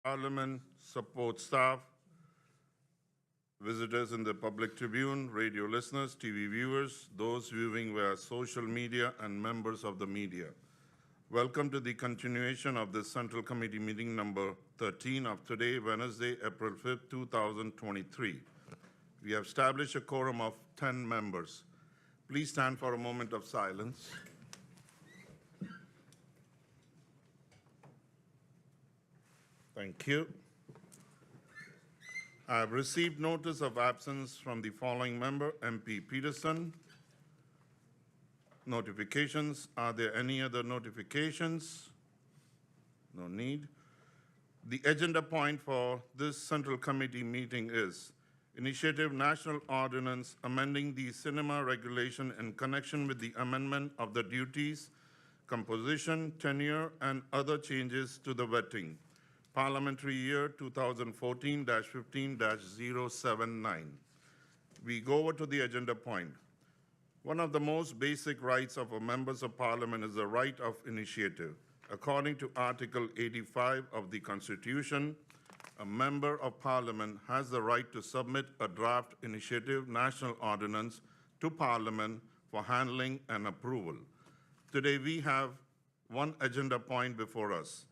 Parliament, support staff, visitors in the public tribune, radio listeners, TV viewers, those viewing via social media, and members of the media. Welcome to the continuation of this Central Committee meeting number 13 of today, Wednesday, April 5th, 2023. We have established a quorum of 10 members. Please stand for a moment of silence. Thank you. I have received notice of absence from the following member, MP Peterson. Notifications. Are there any other notifications? No need. The agenda point for this Central Committee meeting is Initiative National Ordinance amending the cinema regulation in connection with the amendment of the duties, composition, tenure, and other changes to the vetting. Parliamentary year 2014-15-079. We go over to the agenda point. One of the most basic rights of members of Parliament is the right of initiative. According to Article 85 of the Constitution, a member of Parliament has the right to submit a draft initiative national ordinance to Parliament for handling and approval. Today we have one agenda point before us.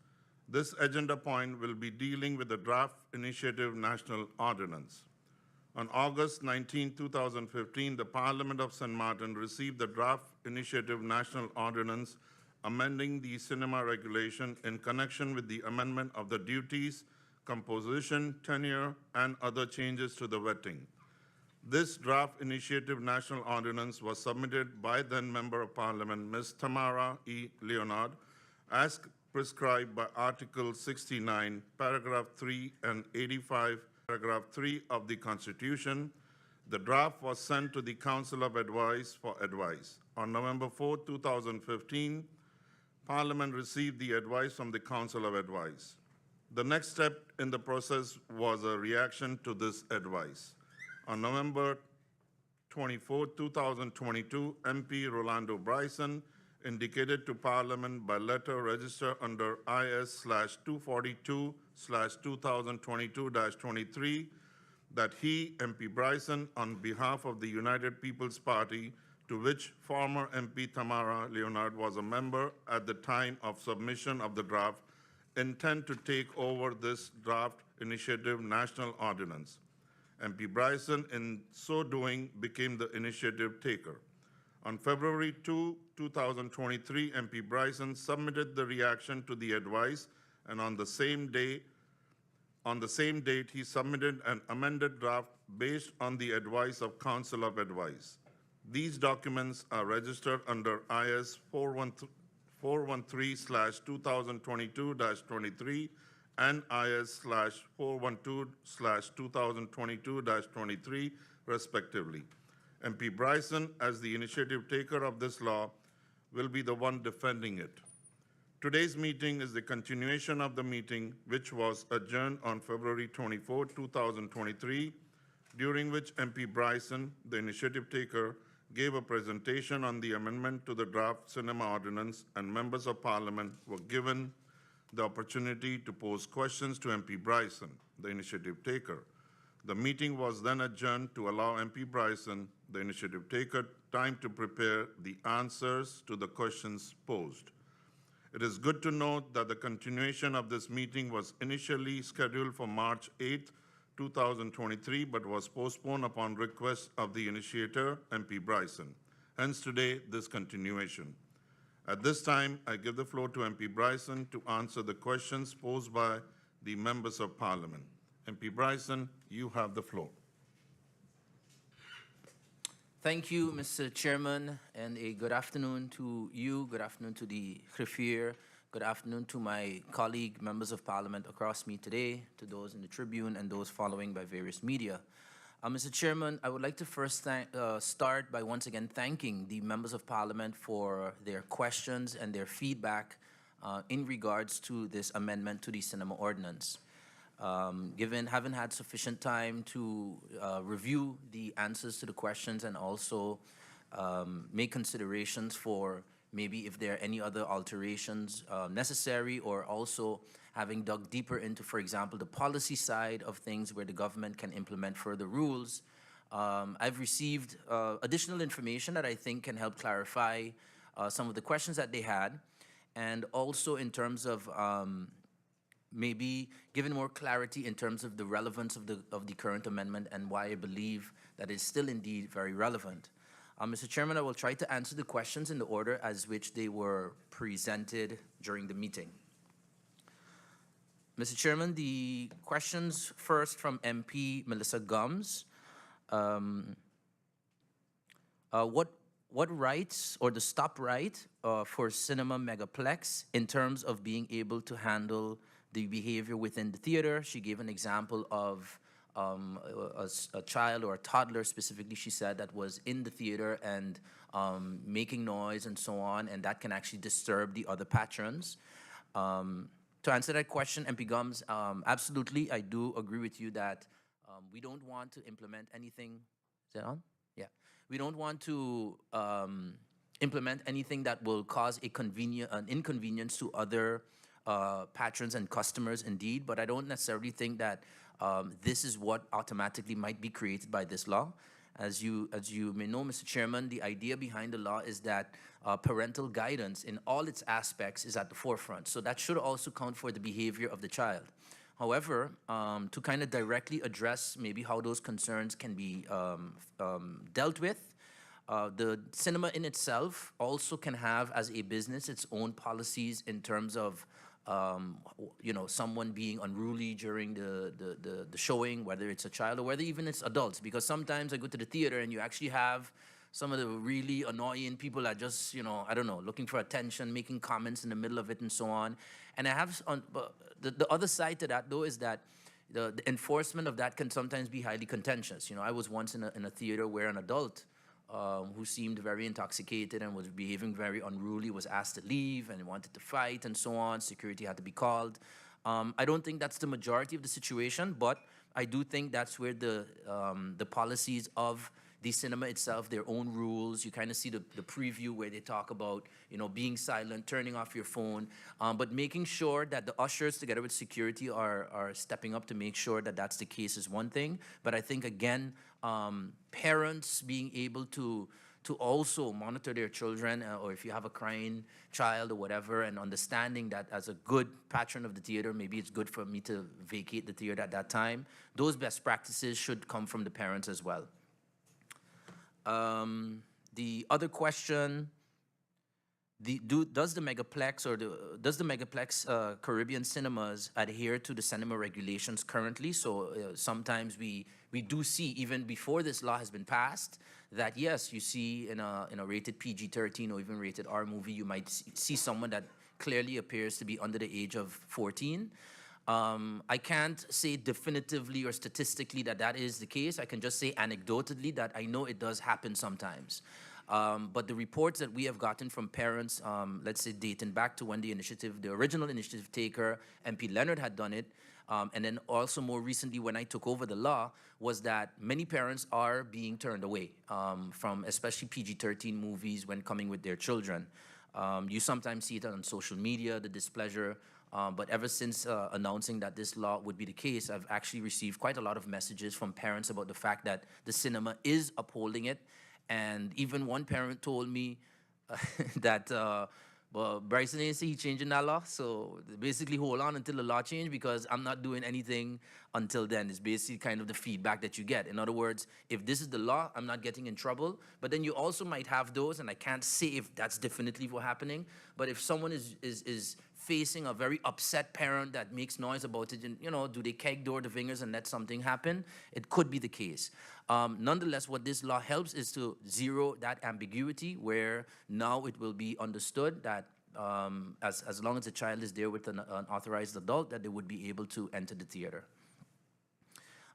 This agenda point will be dealing with the draft initiative national ordinance. On August 19, 2015, the Parliament of St. Martin received the draft initiative national ordinance amending the cinema regulation in connection with the amendment of the duties, composition, tenure, and other changes to the vetting. This draft initiative national ordinance was submitted by then Member of Parliament, Ms. Tamara E. Leonard, as prescribed by Article 69, Paragraph 3 and 85, Paragraph 3 of the Constitution. The draft was sent to the Council of Advice for advice. On November 4, 2015, Parliament received the advice from the Council of Advice. The next step in the process was a reaction to this advice. On November 24, 2022, MP Rolando Bryson indicated to Parliament by letter registered under IS/242/2022-23 that he, MP Bryson, on behalf of the United People's Party, to which former MP Tamara Leonard was a member at the time of submission of the draft, intend to take over this draft initiative national ordinance. MP Bryson, in so doing, became the initiative taker. On February 2, 2023, MP Bryson submitted the reaction to the advice, and on the same date, he submitted an amended draft based on the advice of Council of Advice. These documents are registered under IS 413/2022-23 and IS/412/2022-23, respectively. MP Bryson, as the initiative taker of this law, will be the one defending it. Today's meeting is the continuation of the meeting, which was adjourned on February 24, 2023, during which MP Bryson, the initiative taker, gave a presentation on the amendment to the draft cinema ordinance, and members of Parliament were given the opportunity to pose questions to MP Bryson, the initiative taker. The meeting was then adjourned to allow MP Bryson, the initiative taker, time to prepare the answers to the questions posed. It is good to note that the continuation of this meeting was initially scheduled for March 8, 2023, but was postponed upon request of the initiator, MP Bryson. Hence today, this continuation. At this time, I give the floor to MP Bryson to answer the questions posed by the members of Parliament. MP Bryson, you have the floor. Thank you, Mr. Chairman, and a good afternoon to you, good afternoon to the griffier, good afternoon to my colleague members of Parliament across me today, to those in the Tribune and those following by various media. Mr. Chairman, I would like to first start by once again thanking the members of Parliament for their questions and their feedback in regards to this amendment to the cinema ordinance. Having had sufficient time to review the answers to the questions and also make considerations for maybe if there are any other alterations necessary, or also having dug deeper into, for example, the policy side of things where the government can implement further rules. I've received additional information that I think can help clarify some of the questions that they had, and also in terms of maybe giving more clarity in terms of the relevance of the current amendment and why I believe that it's still indeed very relevant. Mr. Chairman, I will try to answer the questions in the order as which they were presented during the meeting. Mr. Chairman, the questions first from MP Melissa Gums. What rights, or the stop right for cinema megaplex in terms of being able to handle the behavior within the theater? She gave an example of a child or a toddler specifically, she said, that was in the theater and making noise and so on, and that can actually disturb the other patrons. To answer that question, MP Gums, absolutely, I do agree with you that we don't want to implement anything. Is that on? Yeah. We don't want to implement anything that will cause an inconvenience to other patrons and customers indeed, but I don't necessarily think that this is what automatically might be created by this law. As you may know, Mr. Chairman, the idea behind the law is that parental guidance in all its aspects is at the forefront. So that should also count for the behavior of the child. However, to kind of directly address maybe how those concerns can be dealt with, the cinema in itself also can have, as a business, its own policies in terms of someone being unruly during the showing, whether it's a child or whether even it's adults. Because sometimes I go to the theater and you actually have some of the really annoying people that just, I don't know, looking for attention, making comments in the middle of it and so on. And I have, the other side to that though is that the enforcement of that can sometimes be highly contentious. I was once in a theater where an adult who seemed very intoxicated and was behaving very unruly was asked to leave and wanted to fight and so on. Security had to be called. I don't think that's the majority of the situation, but I do think that's where the policies of the cinema itself, their own rules, you kind of see the preview where they talk about, being silent, turning off your phone, but making sure that the ushers together with security are stepping up to make sure that that's the case is one thing. But I think, again, parents being able to also monitor their children, or if you have a crying child or whatever, and understanding that as a good patron of the theater, maybe it's good for me to vacate the theater at that time. Those best practices should come from the parents as well. The other question, does the megaplex Caribbean cinemas adhere to the cinema regulations currently? So sometimes we do see, even before this law has been passed, that yes, you see in a rated PG-13 or even rated R movie, you might see someone that clearly appears to be under the age of 14. I can't say definitively or statistically that is the case. I can just say anecdotally that I know it does happen sometimes. But the reports that we have gotten from parents, let's say dating back to when the original initiative taker, MP Leonard, had done it, and then also more recently when I took over the law, was that many parents are being turned away from especially PG-13 movies when coming with their children. You sometimes see it on social media, the displeasure. But ever since announcing that this law would be the case, I've actually received quite a lot of messages from parents about the fact that the cinema is upholding it. And even one parent told me that, well, Bryson didn't see he changing that law. So basically hold on until the law change because I'm not doing anything until then. It's basically kind of the feedback that you get. In other words, if this is the law, I'm not getting in trouble. But then you also might have those, and I can't say if that's definitively what's happening, but if someone is facing a very upset parent that makes noise about it, and do they keg door the fingers and let something happen? It could be the case. Nonetheless, what this law helps is to zero that ambiguity, where now it will be understood that as long as the child is there with an authorized adult, that they would be able to enter the theater.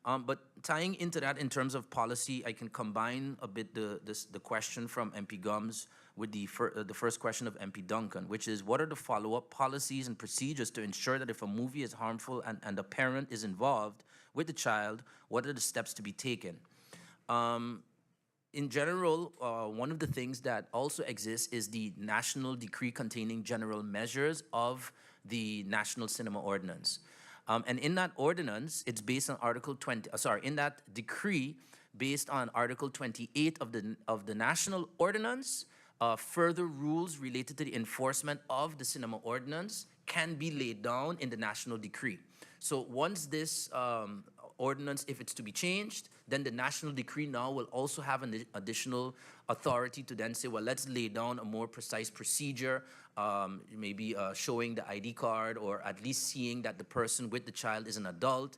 But tying into that in terms of policy, I can combine a bit the question from MP Gums with the first question of MP Duncan, which is, what are the follow-up policies and procedures to ensure that if a movie is harmful and a parent is involved with the child, what are the steps to be taken? in general, one of the things that also exists is the national decree containing general measures of the National Cinema Ordinance. And in that ordinance, it's based on Article 20, in that decree, based on Article 28 of the National Ordinance, further rules related to the enforcement of the cinema ordinance can be laid down in the national decree. So once this ordinance, if it's to be changed, then the national decree now will also have an additional authority to then say, well, let's lay down a more precise procedure, maybe showing the ID card, or at least seeing that the person with the child is an adult.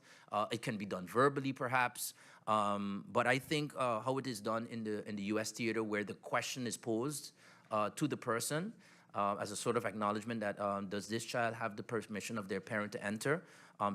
It can be done verbally, perhaps. But I think how it is done in the U.S. theater, where the question is posed to the person as a sort of acknowledgement that does this child have the permission of their parent to enter,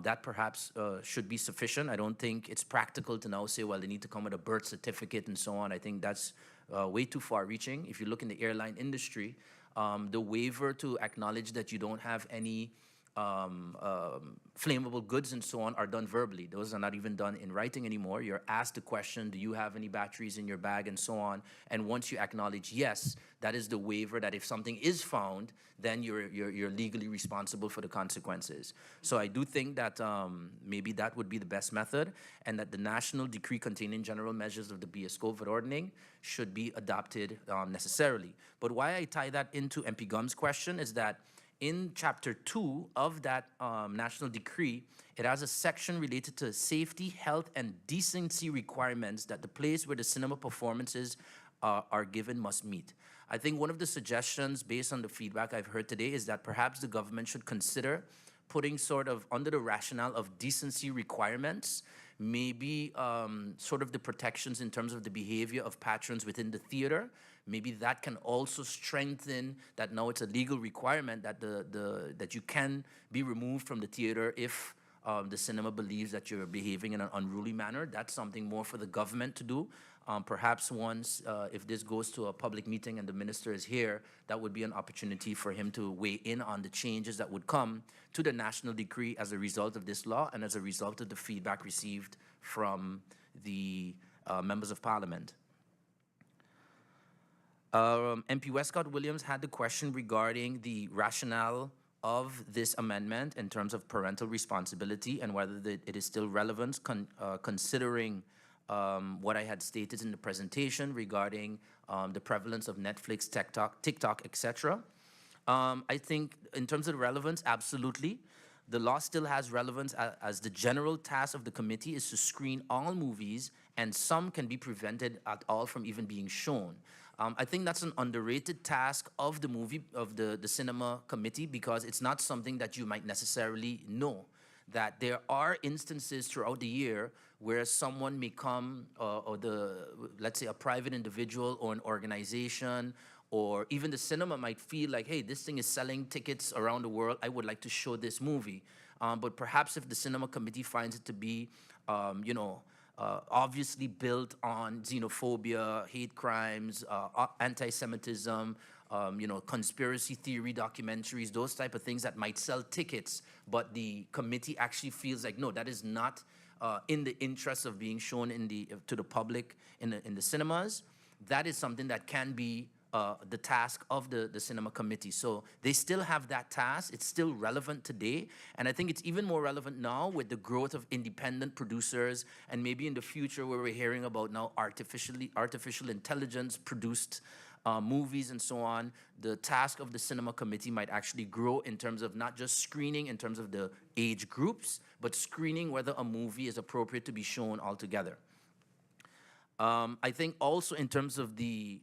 that perhaps should be sufficient. I don't think it's practical to now say, well, they need to come with a birth certificate and so on. I think that's way too far-reaching. If you look in the airline industry, the waiver to acknowledge that you don't have any flammable goods and so on are done verbally. Those are not even done in writing anymore. You're asked the question, do you have any batteries in your bag and so on? And once you acknowledge yes, that is the waiver that if something is found, then you're legally responsible for the consequences. So I do think that maybe that would be the best method, and that the national decree containing general measures of the Bioscoopverordening should be adopted necessarily. But why I tie that into MP Gum's question is that in Chapter 2 of that national decree, it has a section related to safety, health, and decency requirements that the place where the cinema performances are given must meet. I think one of the suggestions, based on the feedback I've heard today, is that perhaps the government should consider putting sort of under the rationale of decency requirements, maybe sort of the protections in terms of the behavior of patrons within the theater. Maybe that can also strengthen that now it's a legal requirement that that you can be removed from the theater if the cinema believes that you're behaving in an unruly manner. That's something more for the government to do. Perhaps once, if this goes to a public meeting and the minister is here, that would be an opportunity for him to weigh in on the changes that would come to the national decree as a result of this law and as a result of the feedback received from the members of parliament. MP Westcott Williams had the question regarding the rationale of this amendment in terms of parental responsibility and whether it is still relevant considering what I had stated in the presentation regarding the prevalence of Netflix, TikTok, etc. I think in terms of relevance, absolutely. The law still has relevance as the general task of the committee is to screen all movies, and some can be prevented at all from even being shown. I think that's an underrated task of the cinema committee, because it's not something that you might necessarily know, that there are instances throughout the year where someone may come, let's say a private individual or an organization, or even the cinema might feel like, hey, this thing is selling tickets around the world, I would like to show this movie. But perhaps if the cinema committee finds it to be, obviously built on xenophobia, hate crimes, anti-Semitism, conspiracy theory documentaries, those type of things that might sell tickets, but the committee actually feels like, no, that is not in the interest of being shown to the public in the cinemas. That is something that can be the task of the cinema committee. So they still have that task. It's still relevant today. And I think it's even more relevant now with the growth of independent producers, and maybe in the future where we're hearing about now artificial intelligence produced movies and so on. The task of the cinema committee might actually grow in terms of not just screening in terms of the age groups, but screening whether a movie is appropriate to be shown altogether. I think also in terms of the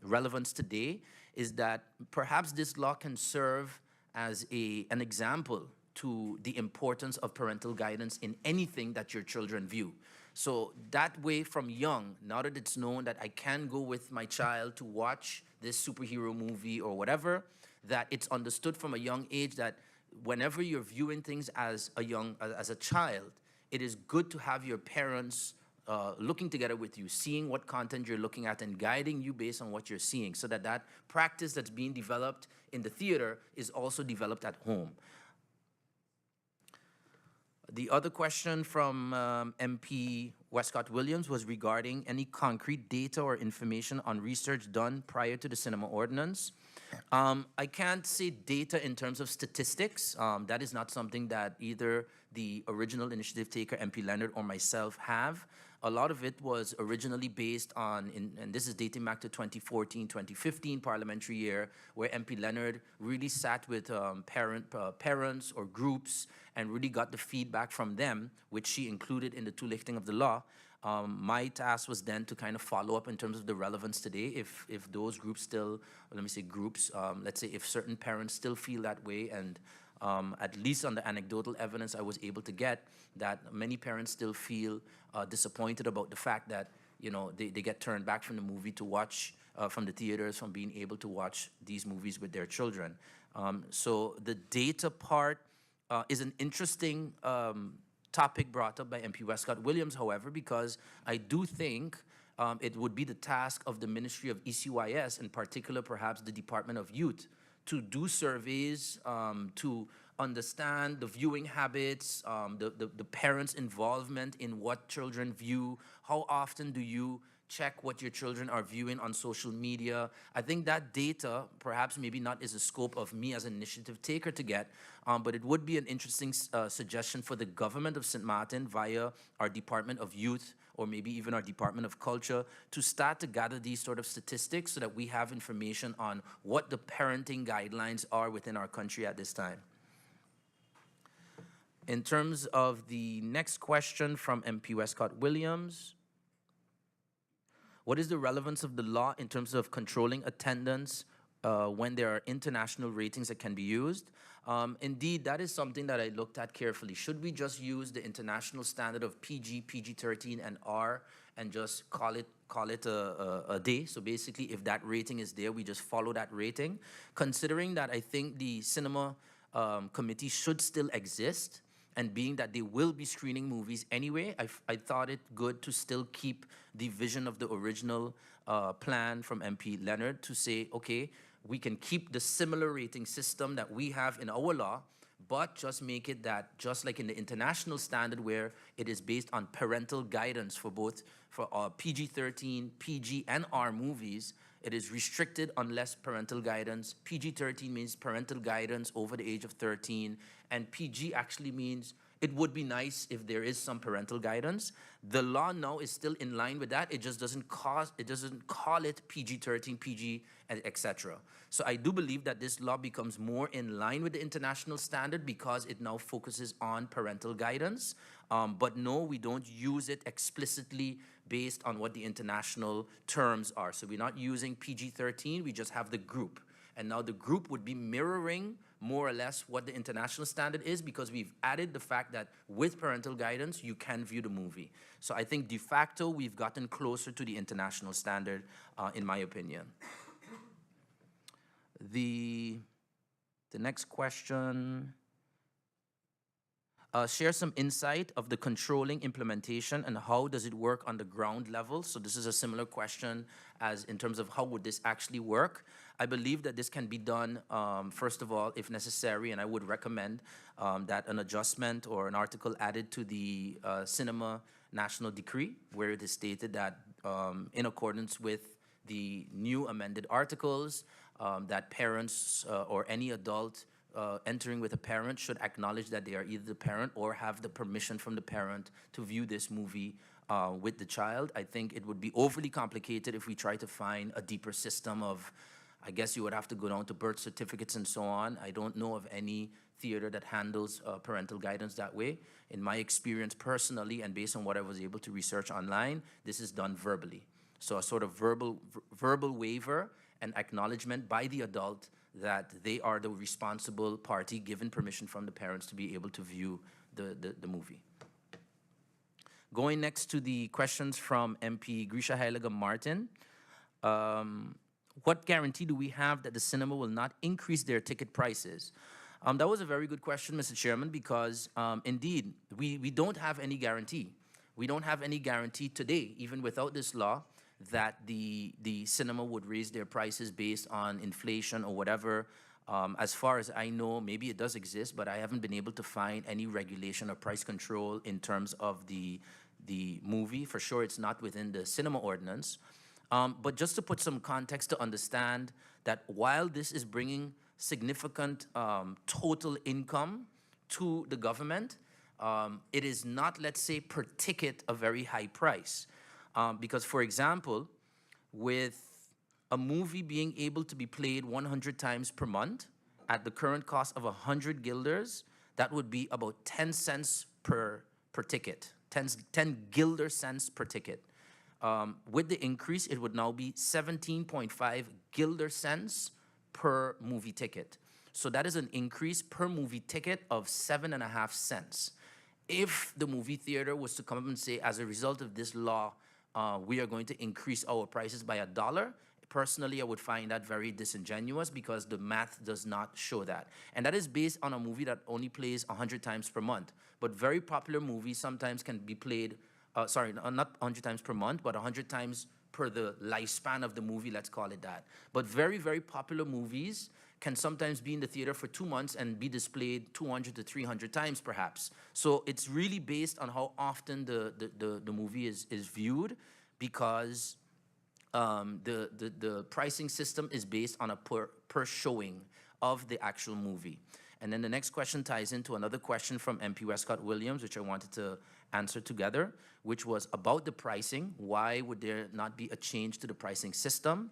relevance today is that perhaps this law can serve as an example to the importance of parental guidance in anything that your children view. So that way from young, now that it's known that I can go with my child to watch this superhero movie or whatever, that it's understood from a young age that whenever you're viewing things as a child, it is good to have your parents looking together with you, seeing what content you're looking at and guiding you based on what you're seeing, so that that practice that's being developed in the theater is also developed at home. The other question from MP Westcott Williams was regarding any concrete data or information on research done prior to the cinema ordinance. I can't say data in terms of statistics. That is not something that either the original initiative taker, MP Leonard, or myself have. A lot of it was originally based on, and this is dating back to 2014, 2015 parliamentary year, where MP Leonard really sat with parents or groups and really got the feedback from them, which she included in the toelichting of the law. My task was then to kind of follow up in terms of the relevance today, if those groups still, let me say groups, let's say if certain parents still feel that way, and at least on the anecdotal evidence I was able to get, that many parents still feel disappointed about the fact that, you know, they get turned back from the movie to watch, from the theaters, from being able to watch these movies with their children. So the data part is an interesting topic brought up by MP Westcott Williams, however, because I do think it would be the task of the Ministry of ECYS, in particular perhaps the Department of Youth, to do surveys, to understand the viewing habits, the parents' involvement in what children view. How often do you check what your children are viewing on social media? I think that data, perhaps maybe not is the scope of me as an initiative taker to get, but it would be an interesting suggestion for the government of St. Martin via our Department of Youth, or maybe even our Department of Culture, to start to gather these sort of statistics so that we have information on what the parenting guidelines are within our country at this time. In terms of the next question from MP Westcott Williams, what is the relevance of the law in terms of controlling attendance when there are international ratings that can be used? Indeed, that is something that I looked at carefully. Should we just use the international standard of PG, PG-13, and R, and just call it a day? So basically, if that rating is there, we just follow that rating. Considering that I think the cinema committee should still exist, and being that they will be screening movies anyway, I thought it good to still keep the vision of the original plan from MP Leonard to say, okay, we can keep the similar rating system that we have in our law, but just make it that, just like in the international standard where it is based on parental guidance for both for PG-13, PG, and R movies, it is restricted unless parental guidance. PG-13 means parental guidance over the age of 13, and PG actually means it would be nice if there is some parental guidance. The law now is still in line with that. It just doesn't call it PG-13, PG, etc. So I do believe that this law becomes more in line with the international standard because it now focuses on parental guidance. But no, we don't use it explicitly based on what the international terms are. So we're not using PG-13, we just have the group. And now the group would be mirroring more or less what the international standard is, because we've added the fact that with parental guidance, you can view the movie. So I think de facto, we've gotten closer to the international standard, in my opinion. The next question, share some insight of the controlling implementation and how does it work on the ground level. So this is a similar question as in terms of how would this actually work. I believe that this can be done, first of all, if necessary, and I would recommend that an adjustment or an article added to the Cinema National Decree, where it is stated that in accordance with the new amended articles, that parents or any adult entering with a parent should acknowledge that they are either the parent or have the permission from the parent to view this movie with the child. I think it would be overly complicated if we try to find a deeper system of, I guess you would have to go down to birth certificates and so on. I don't know of any theater that handles parental guidance that way. In my experience personally, and based on what I was able to research online, this is done verbally. So a sort of verbal waiver and acknowledgement by the adult that they are the responsible party given permission from the parents to be able to view the movie. Going next to the questions from MP Grisha Heilige Martin. What guarantee do we have that the cinema will not increase their ticket prices? That was a very good question, Mr. Chairman, because indeed, we don't have any guarantee. We don't have any guarantee today, even without this law, that the cinema would raise their prices based on inflation or whatever. As far as I know, maybe it does exist, but I haven't been able to find any regulation or price control in terms of the the movie. For sure, it's not within the cinema ordinance. But just to put some context to understand that while this is bringing significant total income to the government, it is not, let's say, per ticket a very high price. Because, for example, with a movie being able to be played 100 times per month at the current cost of 100 guilders, that would be about 10 cents per ticket, 10 guilder cents per ticket. With the increase, it would now be 17.5 guilder cents per movie ticket. So that is an increase per movie ticket of 7.5 cents. If the movie theater was to come up and say, as a result of this law, we are going to increase our prices by $1, personally, I would find that very disingenuous because the math does not show that. And that is based on a movie that only plays 100 times per month. But very popular movies sometimes can be played, not 100 times per month, but 100 times per the lifespan of the movie, let's call it that. But very, very popular movies can sometimes be in the theater for 2 months and be displayed 200 to 300 times perhaps. So it's really based on how often the movie is viewed, because the pricing system is based on a per showing of the actual movie. And then the next question ties into another question from MP Westcott Williams, which I wanted to answer together, which was about the pricing. Why would there not be a change to the pricing system?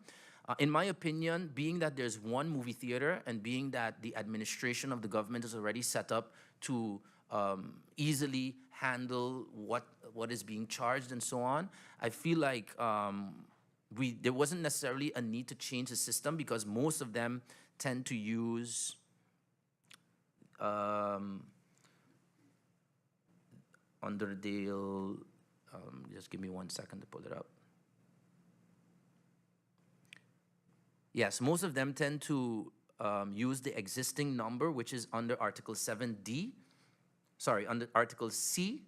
In my opinion, being that there's one movie theater and being that the administration of the government is already set up to easily handle what is being charged and so on, I feel like there wasn't necessarily a need to change the system, because most of them tend to use Underdale, just give me 1 second to pull it up. Yes, most of them tend to use the existing number, which is under Article 7D, under Article C,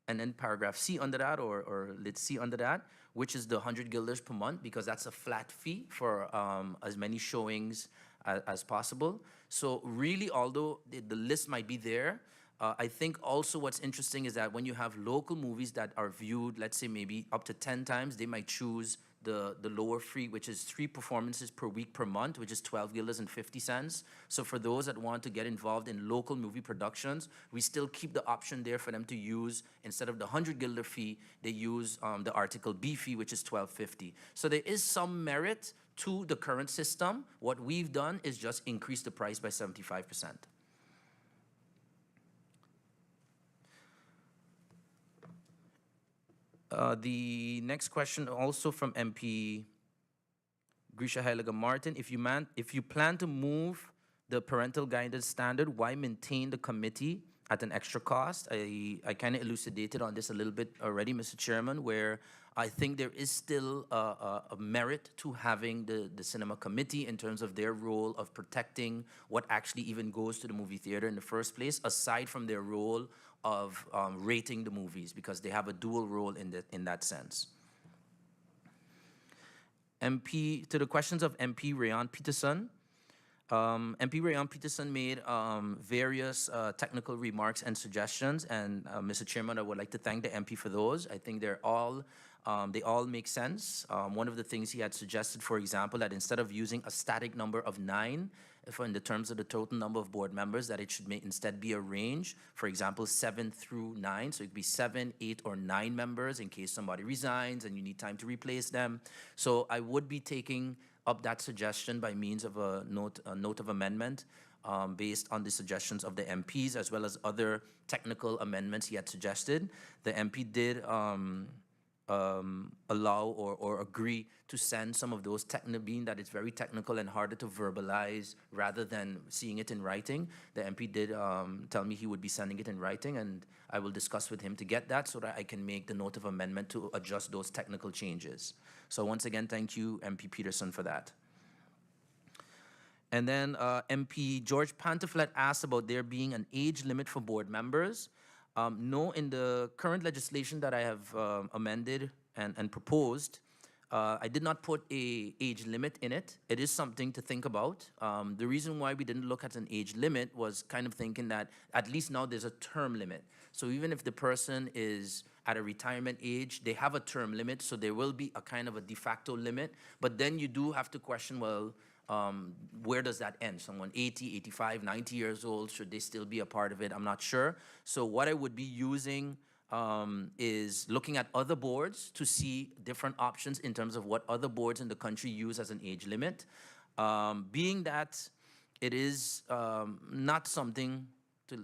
and then paragraph C under that, or lit C under that, which is the 100 guilders per month, because that's a flat fee for as many showings as possible. So really, although the list might be there, I think also what's interesting is that when you have local movies that are viewed, let's say maybe up to 10 times, they might choose the lower fee, which is 3 performances per week per month, which is 12 guilders and 50 cents. So for those that want to get involved in local movie productions, we still keep the option there for them to use, instead of the 100 guilder fee, they use the Article B fee, which is 12.50. So there is some merit to the current system. What we've done is just increase the price by 75%. The next question, also from MP Grisha Heilige Martin. If you plan to move the parental guidance standard, why maintain the committee at an extra cost? I kind of elucidated on this a little bit already, Mr. Chairman, where I think there is still a merit to having the cinema committee in terms of their role of protecting what actually even goes to the movie theater in the first place, aside from their role of rating the movies, because they have a dual role in that sense. To the questions of MP Rayon Peterson. MP Rayon Peterson made various technical remarks and suggestions, and Mr. Chairman, I would like to thank the MP for those. I think they all make sense. One of the things he had suggested, for example, that instead of using a static number of 9, in the terms of the total number of board members, that it should instead be a range, for example, 7 through 9. So it could be 7, 8, or 9 members in case somebody resigns and you need time to replace them. So I would be taking up that suggestion by means of a note of amendment based on the suggestions of the MPs, as well as other technical amendments he had suggested. The MP did allow or agree to send some of those, being that it's very technical and harder to verbalize rather than seeing it in writing. The MP did tell me he would be sending it in writing, and I will discuss with him to get that so that I can make the note of amendment to adjust those technical changes. So once again, thank you, MP Peterson, for that. And then MP George Pantaflet asked about there being an age limit for board members. No, in the current legislation that I have amended and proposed, I did not put a age limit in it. It is something to think about. The reason why we didn't look at an age limit was kind of thinking that at least now there's a term limit. So even if the person is at a retirement age, they have a term limit, so there will be a kind of a de facto limit. But then you do have to question, well, where does that end? Someone 80, 85, 90 years old, should they still be a part of it? I'm not sure. So what I would be using is looking at other boards to see different options in terms of what other boards in the country use as an age limit. Being that it is not something,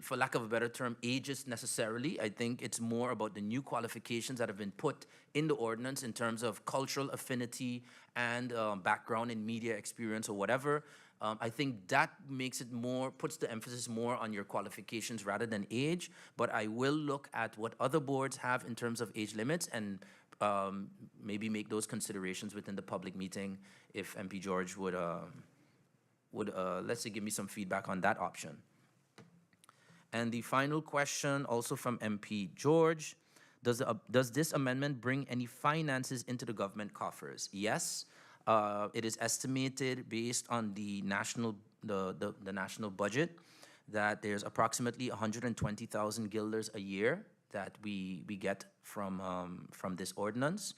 for lack of a better term, ageist necessarily. I think it's more about the new qualifications that have been put in the ordinance in terms of cultural affinity and background in media experience or whatever. I think that makes it more, puts the emphasis more on your qualifications rather than age, but I will look at what other boards have in terms of age limits and maybe make those considerations within the public meeting if MP George would let's say, give me some feedback on that option. And the final question, also from MP George, does this amendment bring any finances into the government coffers? Yes. It is estimated based on the national budget that there's approximately 120,000 guilders a year that we get from this ordinance.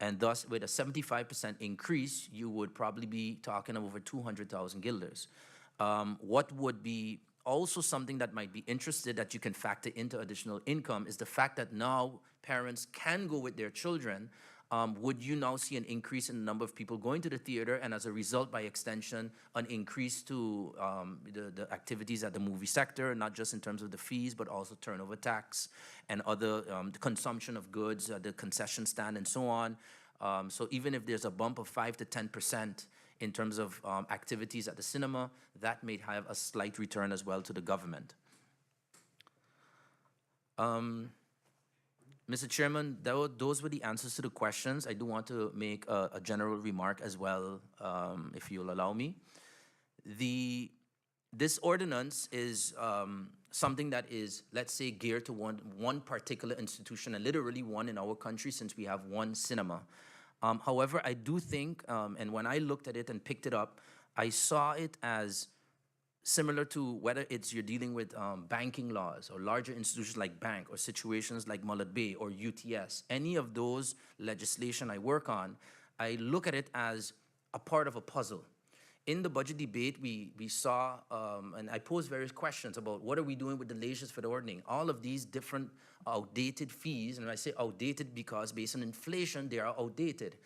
And thus, with a 75% increase, you would probably be talking of over 200,000 guilders. What would be also something that might be interested that you can factor into additional income is the fact that now parents can go with their children. Would you now see an increase in the number of people going to the theater, and as a result, by extension, an increase to the activities at the movie sector, not just in terms of the fees, but also turnover tax and other the consumption of goods, the concession stand, and so on. So even if there's a bump of 5 to 10% in terms of activities at the cinema, that may have a slight return as well to the government. Mr. Chairman, those were the answers to the questions. I do want to make a general remark as well, if you'll allow me. This ordinance is something that is, let's say, geared to one particular institution, and literally one in our country since we have one cinema. However, I do think, and when I looked at it and picked it up, I saw it as similar to whether it's you're dealing with banking laws or larger institutions like bank or situations like Mullet Bay or UTS, any of those legislation I work on, I look at it as a part of a puzzle. In the budget debate, we saw, and I posed various questions about what are we doing with the Initiatieflandsverordening, all of these different outdated fees, and I say outdated because based on inflation, they are outdated.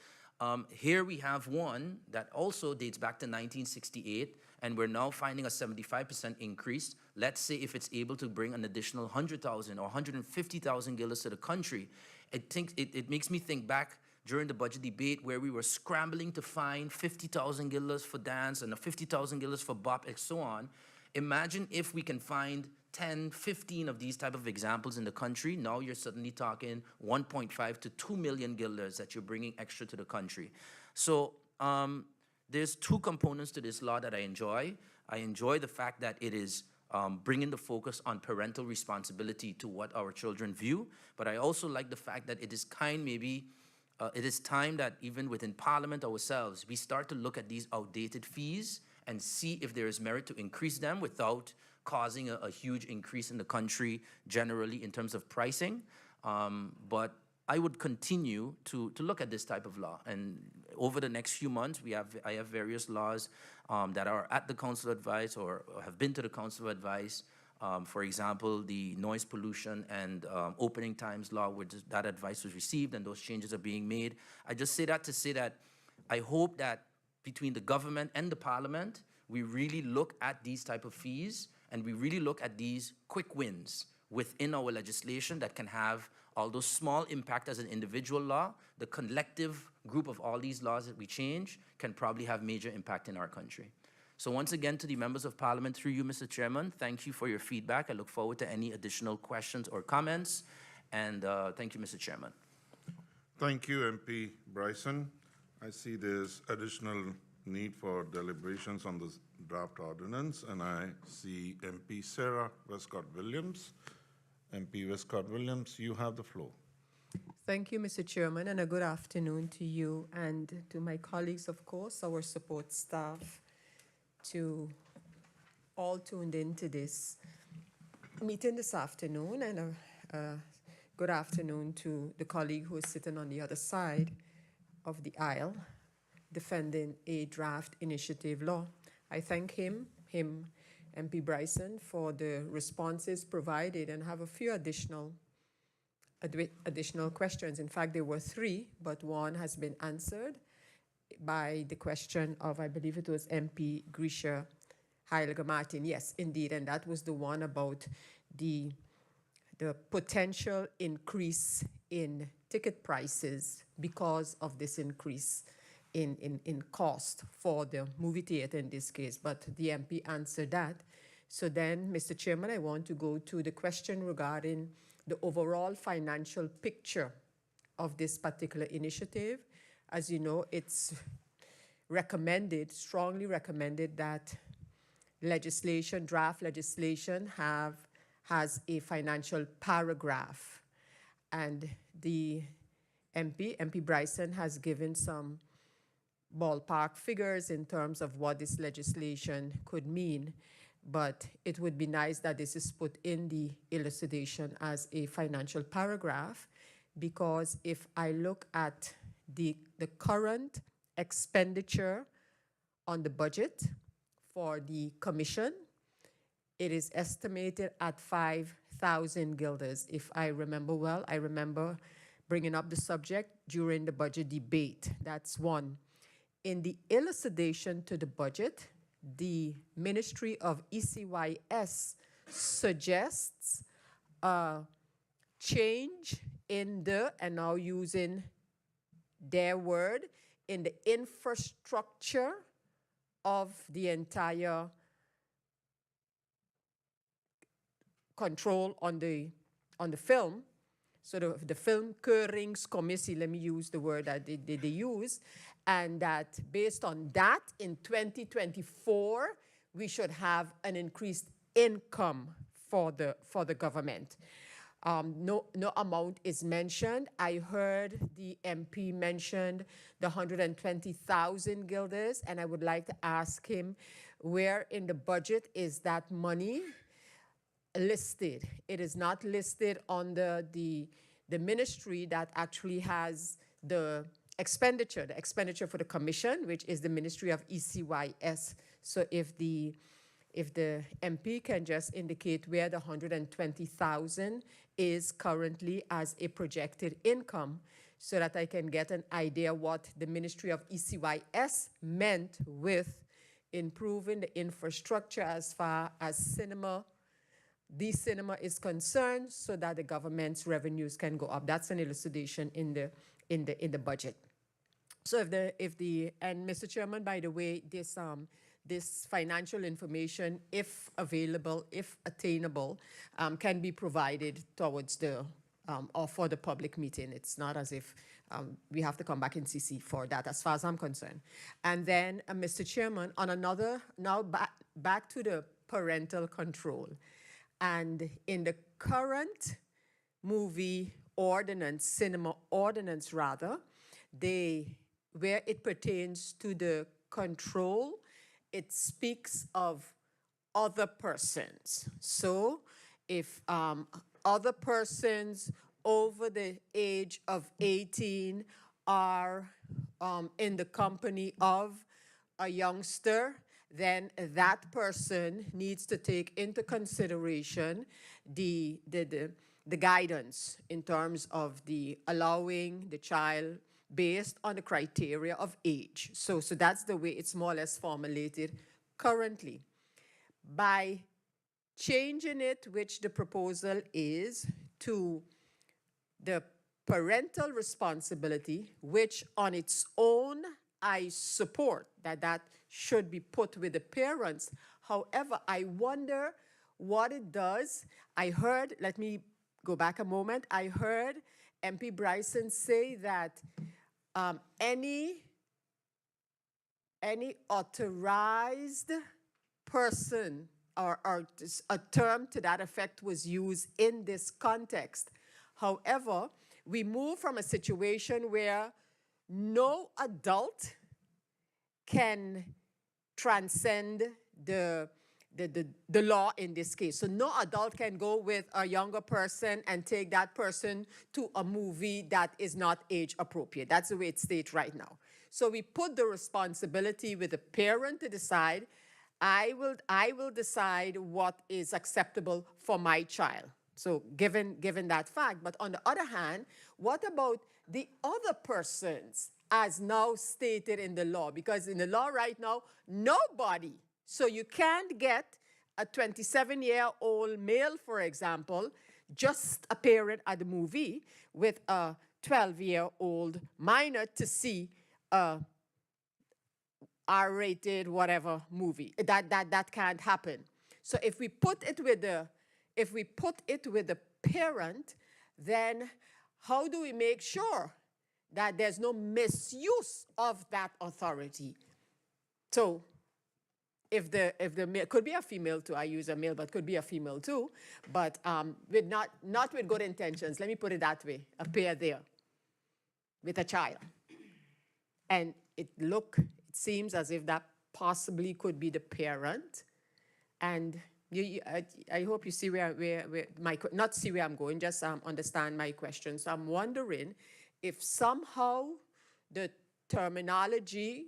Here we have one that also dates back to 1968, and we're now finding a 75% increase. Let's say if it's able to bring an additional 100,000 or 150,000 guilders to the country, it makes me think back during the budget debate where we were scrambling to find 50,000 guilders for dance and 50,000 guilders for bop and so on. Imagine if we can find 10, 15 of these type of examples in the country. Now you're suddenly talking 1.5 to 2 million guilders that you're bringing extra to the country. So there's two components to this law that I enjoy. I enjoy the fact that it is bringing the focus on parental responsibility to what our children view, but I also like the fact that it is it is time that even within Parliament ourselves, we start to look at these outdated fees and see if there is merit to increase them without causing a huge increase in the country generally in terms of pricing. But I would continue to look at this type of law. And over the next few months, I have various laws that are at the Council of Advice or have been to the Council of Advice. For example, the noise pollution and opening times law, where that advice was received and those changes are being made. I just say that to say that I hope that between the government and the Parliament, we really look at these type of fees and we really look at these quick wins within our legislation that can have, although small impact as an individual law, the collective group of all these laws that we change can probably have major impact in our country. So once again, to the members of Parliament, through you, Mr. Chairman, thank you for your feedback. I look forward to any additional questions or comments. And thank you, Mr. Chairman. Thank you, MP Bryson. I see there's additional need for deliberations on this draft ordinance, and I see MP Sarah Westcott-Williams. MP Westcott-Williams, you have the floor. Thank you, Mr. Chairman, and a good afternoon to you and to my colleagues, of course, our support staff, to all tuned into this meeting this afternoon, and a good afternoon to the colleague who is sitting on the other side of the aisle defending a draft initiative law. I thank him, MP Bryson, for the responses provided, and have a few additional questions. In fact, there were three, but one has been answered by the question of, I believe it was MP Grisha Heiliger Martin. Yes, indeed, and that was the one about the potential increase in ticket prices because of this increase in cost for the movie theater in this case, but the MP answered that. So then, Mr. Chairman, I want to go to the question regarding the overall financial picture of this particular initiative. As you know, it's recommended, strongly recommended, that legislation, draft legislation, has a financial paragraph. And the MP Bryson has given some ballpark figures in terms of what this legislation could mean, but it would be nice that this is put in the elucidation as a financial paragraph, because if I look at the current expenditure on the budget for the commission, it is estimated at 5,000 guilders. If I remember well, I remember bringing up the subject during the budget debate. That's one. In the elucidation to the budget, the Ministry of ECYS suggests a change in the, and now using their word, in the infrastructure of the entire control on the film. So the film keuringscommissie, let me use the word that they use, and that based on that, in 2024, we should have an increased income for the government. No amount is mentioned. I heard the MP mentioned the 120,000 guilders, and I would like to ask him, where in the budget is that money listed? It is not listed under the ministry that actually has the expenditure for the commission, which is the Ministry of ECYS. So if the MP can just indicate where the 120,000 is currently as a projected income, so that I can get an idea what the Ministry of ECYS meant with improving the infrastructure as far as cinema is concerned, so that the government's revenues can go up. That's an elucidation in the budget. So and Mr. Chairman, by the way, this financial information, if available, if attainable, can be provided towards or for the public meeting. It's not as if we have to come back in CC for that, as far as I'm concerned. And then, Mr. Chairman, on another, now back to the parental control. And in the current movie ordinance, cinema ordinance rather, where it pertains to the control, it speaks of other persons. So if other persons over the age of 18 are in the company of a youngster, then that person needs to take into consideration the guidance in terms of the allowing the child based on the criteria of age. So that's the way it's more or less formulated currently. By changing it, which the proposal is, to the parental responsibility, which on its own I support that should be put with the parents. However, I wonder what it does. I heard, let me go back a moment, I heard MP Bryson say that any authorized person or a term to that effect was used in this context. However, we move from a situation where no adult can transcend the law in this case. So no adult can go with a younger person and take that person to a movie that is not age appropriate. That's the way it states right now. So we put the responsibility with the parent to decide, I will decide what is acceptable for my child. So given that fact, but on the other hand, what about the other persons as now stated in the law? Because in the law right now, nobody, so you can't get a 27-year-old male, for example, just appearing at the movie with a 12-year-old minor to see a R-rated whatever movie. That can't happen. So if we put it with the parent, then how do we make sure that there's no misuse of that authority? So if the male, could be a female too, I use a male, but could be a female too, but with not with good intentions, let me put it that way, a pair there with a child. And it seems as if that possibly could be the parent. And I hope you see where not see where I'm going, just understand my question. So I'm wondering if somehow the terminology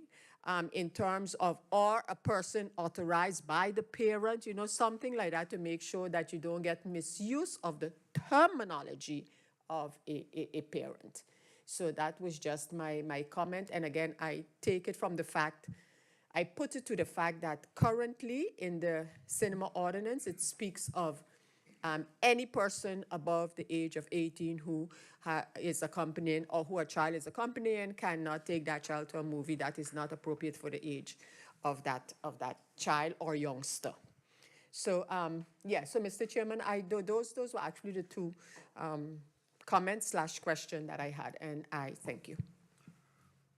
in terms of or a person authorized by the parent, you know, something like that, to make sure that you don't get misuse of the terminology of a parent. So that was just my comment. And again, I take it from the fact, I put it to the fact that currently in the cinema ordinance, it speaks of any person above the age of 18 who is accompanying, or who a child is accompanying, cannot take that child to a movie that is not appropriate for the age of that child or youngster. So yeah, so Mr. Chairman, those were actually the two comment/question that I had, and I thank you.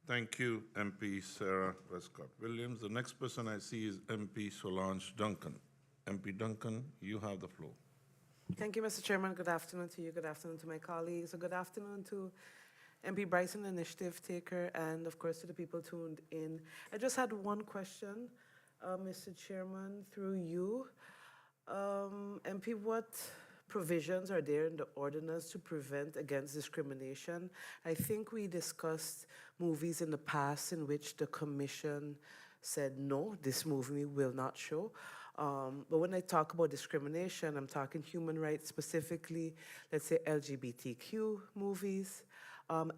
Thank you, MP Sarah Westcott Williams. The next person I see is MP Solange Duncan. MP Duncan, you have the floor. Thank you, Mr. Chairman. Good afternoon to you. Good afternoon to my colleagues. Good afternoon to MP Bryson, initiative taker, and of course to the people tuned in. I just had one question, Mr. Chairman, through you. MP, what provisions are there in the ordinance to prevent against discrimination? I think we discussed movies in the past in which the commission said, no, this movie will not show. But when I talk about discrimination, I'm talking human rights, specifically, let's say LGBTQ movies.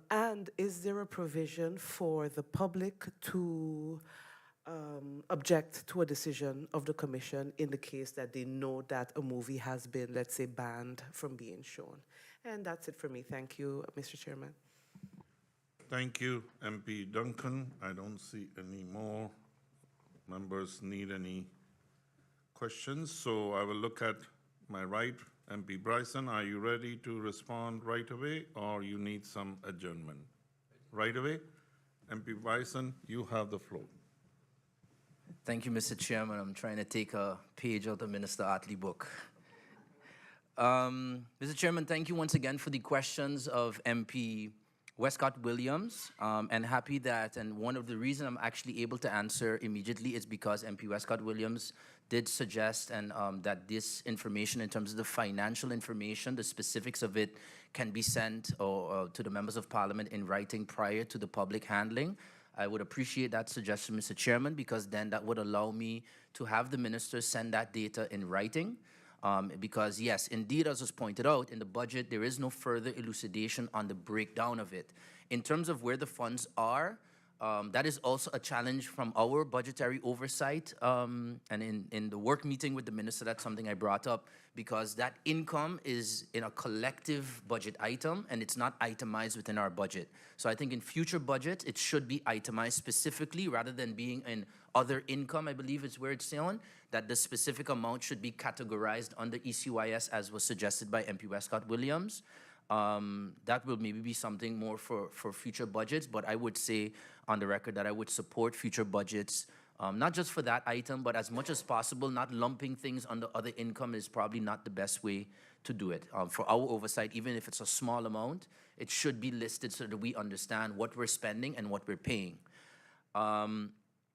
And is there a provision for the public to object to a decision of the commission in the case that they know that a movie has been, let's say, banned from being shown? And that's it for me. Thank you, Mr. Chairman. Thank you, MP Duncan. I don't see any more members need any questions, so I will look at my right. MP Bryson, are you ready to respond right away, or you need some adjournment? Right away? MP Bryson, you have the floor. Thank you, Mr. Chairman. I'm trying to take a page out of Minister Atley's book. Mr. Chairman, thank you once again for the questions of MP Westcott Williams, and happy that, and one of the reasons I'm actually able to answer immediately is because MP Westcott Williams did suggest and that this information in terms of the financial information, the specifics of it, can be sent to the members of parliament in writing prior to the public handling. I would appreciate that suggestion, Mr. Chairman, because then that would allow me to have the minister send that data in writing. Because yes, indeed, as was pointed out, in the budget, there is no further elucidation on the breakdown of it. In terms of where the funds are, that is also a challenge from our budgetary oversight. And in the work meeting with the minister, that's something I brought up, because that income is in a collective budget item and it's not itemized within our budget. So I think in future budgets, it should be itemized specifically rather than being in other income, I believe is where it's shown, that the specific amount should be categorized under ECYS as was suggested by MP Westcott Williams. That will maybe be something more for future budgets, but I would say on the record that I would support future budgets Not just for that item, but as much as possible, not lumping things under other income is probably not the best way to do it. For our oversight, even if it's a small amount, it should be listed so that we understand what we're spending and what we're paying.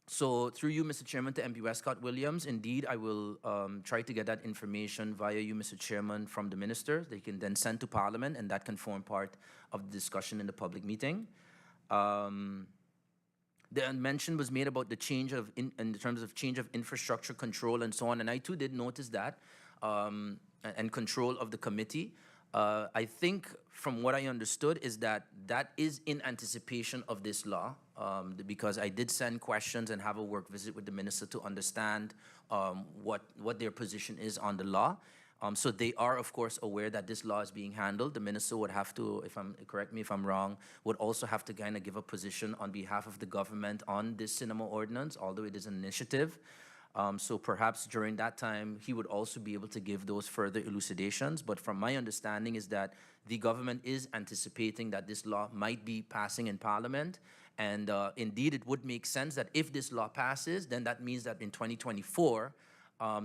So through you, Mr. Chairman, to MP Westcott Williams, indeed, I will try to get that information via you, Mr. Chairman, from the minister. They can then send to Parliament, and that can form part of the discussion in the public meeting. The mention was made about the change of, in terms of change of infrastructure control and so on, and I too did notice that, and control of the committee. I think from what I understood is that that is in anticipation of this law, because I did send questions and have a work visit with the minister to understand what their position is on the law. So they are, of course, aware that this law is being handled. The minister would have to, correct me if I'm wrong, would also have to kind of give a position on behalf of the government on this cinema ordinance, although it is an initiative. So perhaps during that time, he would also be able to give those further elucidations. But from my understanding is that the government is anticipating that this law might be passing in Parliament. And indeed, it would make sense that if this law passes, then that means that in 2024,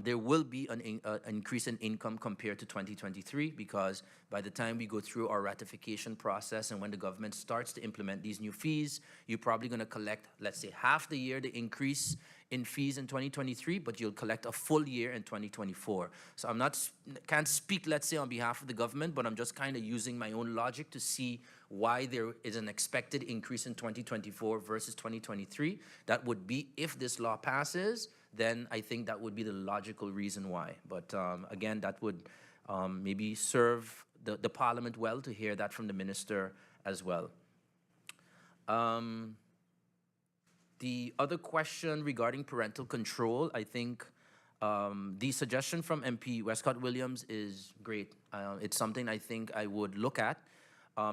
there will be an increase in income compared to 2023, because by the time we go through our ratification process and when the government starts to implement these new fees, you're probably going to collect, let's say, half the year the increase in fees in 2023, but you'll collect a full year in 2024. So I'm can't speak, let's say, on behalf of the government, but I'm just kind of using my own logic to see why there is an expected increase in 2024 versus 2023. That would be if this law passes, then I think that would be the logical reason why. But again, that would maybe serve the Parliament well to hear that from the minister as well. The other question regarding parental control, I think the suggestion from MP Westcott Williams is great. It's something I think I would look at.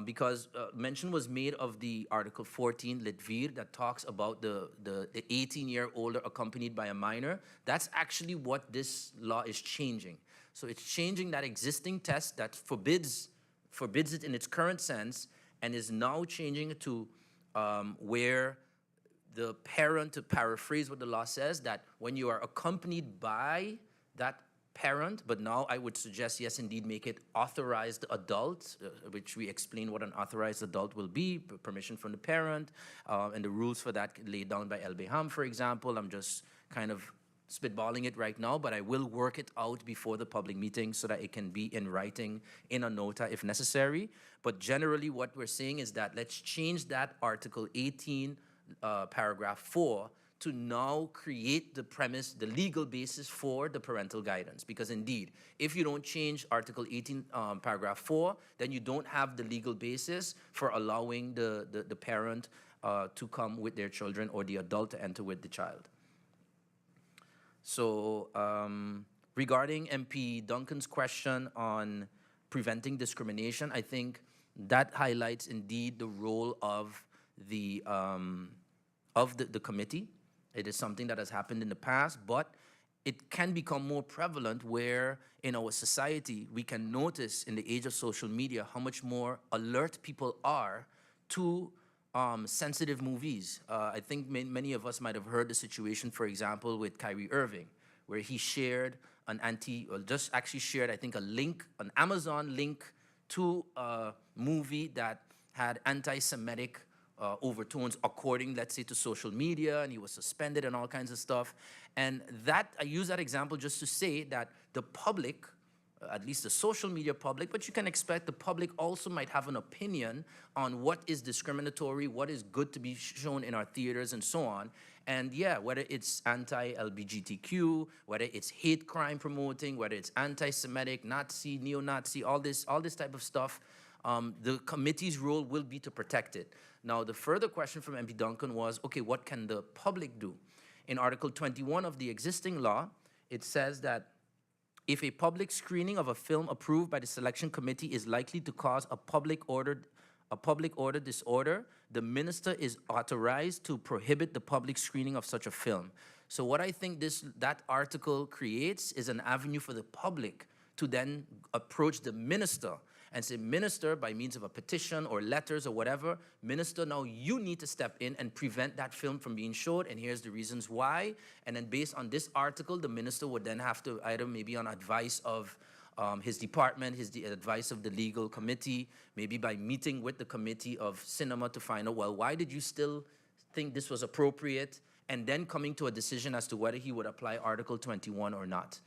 Because mention was made of the Article 14 Litvir that talks about the 18-year-older accompanied by a minor. That's actually what this law is changing. So it's changing that existing test that forbids it in its current sense, and is now changing it to where the parent, to paraphrase what the law says, that when you are accompanied by that parent, but now I would suggest, yes, indeed, make it authorized adult, which we explain what an authorized adult will be, permission from the parent, and the rules for that laid down by El Beham, for example. I'm just kind of spitballing it right now, but I will work it out before the public meeting so that it can be in writing in a nota if necessary. But generally what we're saying is that let's change that Article 18, paragraph 4, to now create the premise, the legal basis for the parental guidance. Because indeed, if you don't change Article 18, paragraph 4, then you don't have the legal basis for allowing the parent to come with their children, or the adult to enter with the child. So regarding MP Duncan's question on preventing discrimination, I think that highlights indeed the role of the committee. It is something that has happened in the past, but it can become more prevalent where in our society we can notice in the age of social media how much more alert people are to sensitive movies. I think many of us might have heard the situation, for example, with Kyrie Irving, where he shared just actually shared, I think, a link, an Amazon link to a movie that had anti-Semitic overtones according, let's say, to social media, and he was suspended and all kinds of stuff. And that, I use that example just to say that the public, at least the social media public, but you can expect the public also might have an opinion on what is discriminatory, what is good to be shown in our theaters, and so on. And yeah, whether it's anti-LGBTQ, whether it's hate crime promoting, whether it's anti-Semitic, Nazi, neo-Nazi, all this type of stuff, the committee's role will be to protect it. Now, the further question from MP Duncan was, okay, what can the public do? In Article 21 of the existing law, it says that if a public screening of a film approved by the selection committee is likely to cause a public order disorder, the minister is authorized to prohibit the public screening of such a film. So what I think that article creates is an avenue for the public to then approach the minister and say, Minister, by means of a petition or letters or whatever, Minister, now you need to step in and prevent that film from being showed, and here's the reasons why. And then based on this article, the minister would then have to either maybe on advice of his department, the advice of the legal committee, maybe by meeting with the committee of cinema to find out, well, why did you still think this was appropriate? And then coming to a decision as to whether he would apply Article 21 or not.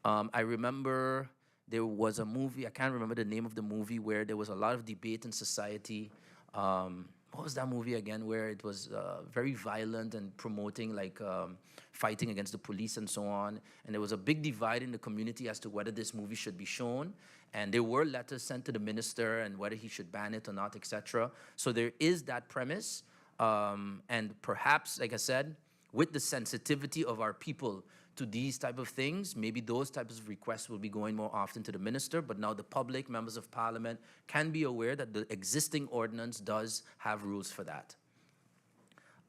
I remember there was a movie, I can't remember the name of the movie, where there was a lot of debate in society. What was that movie again, where it was very violent and promoting like fighting against the police and so on. And there was a big divide in the community as to whether this movie should be shown. And there were letters sent to the minister and whether he should ban it or not, etc. So there is that premise. And perhaps, like I said, with the sensitivity of our people to these type of things, maybe those types of requests will be going more often to the minister, but now the public, members of parliament, can be aware that the existing ordinance does have rules for that.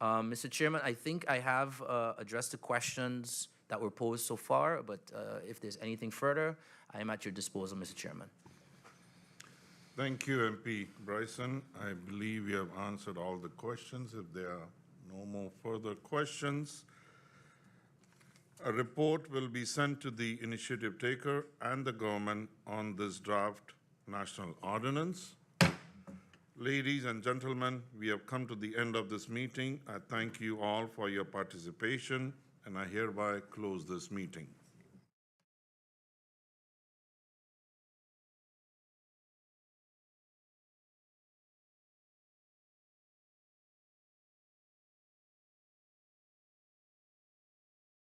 Mr. Chairman, I think I have addressed the questions that were posed so far, but if there's anything further, I am at your disposal, Mr. Chairman. Thank you, MP Bryson. I believe you have answered all the questions. If there are no more further questions, a report will be sent to the initiative taker and the government on this draft national ordinance. Ladies and gentlemen, we have come to the end of this meeting. I thank you all for your participation, and I hereby close this meeting.